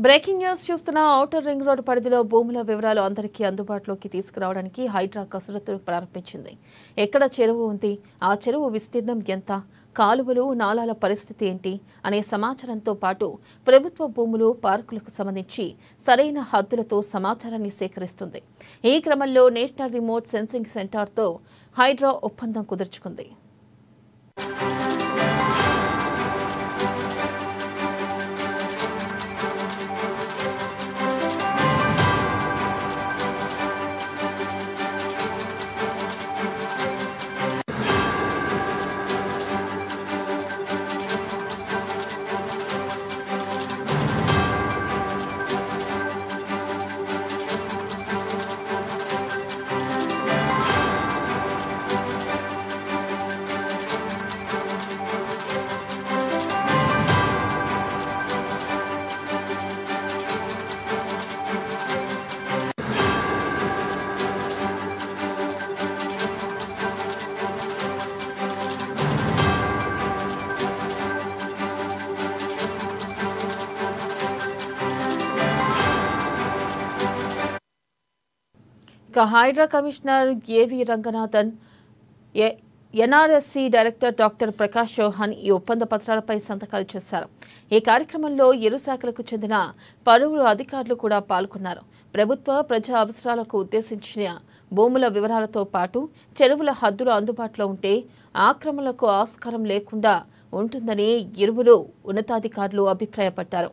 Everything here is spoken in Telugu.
బ్రేకింగ్ న్యూస్ చూస్తున్న ఔటర్ రింగ్ రోడ్ పరిధిలో భూముల వివరాలు అందరికీ అందుబాటులోకి తీసుకురావడానికి హైడ్రా కసరత్తును ప్రారంభించింది. ఎక్కడ చెరువు ఉంది, ఆ చెరువు విస్తీర్ణం ఎంత, కాలువలు నాలాల పరిస్థితి ఏంటి అనే సమాచారంతో పాటు ప్రభుత్వ భూములు పార్కులకు సంబంధించి సరైన హద్దులతో సమాచారాన్ని సేకరిస్తుంది. ఈ క్రమంలో నేషనల్ రిమోట్ సెన్సింగ్ సెంటర్తో హైడ్రా ఒప్పందం కుదుర్చుకుంది. HYDRAA commissioner AV Ranganathan, NRSC director doctor Prakash Chauhan ఈ ఒప్పంద పత్రాలపై సంతకాలు చేశారు. ఈ కార్యక్రమంలో ఇరు శాఖలకు చెందిన పలువురు అధికారులు కూడా పాల్గొన్నారు. ప్రభుత్వ ప్రజా అవసరాలకు ఉద్దేశించిన భూముల వివరాలతో పాటు చెరువుల హద్దులు అందుబాటులో ఉంటే ఆక్రమణలకు ఆస్కారం లేకుండా ఉంటుందని ఇరువురు ఉన్నతాధికారులు అభిప్రాయపడ్డారు.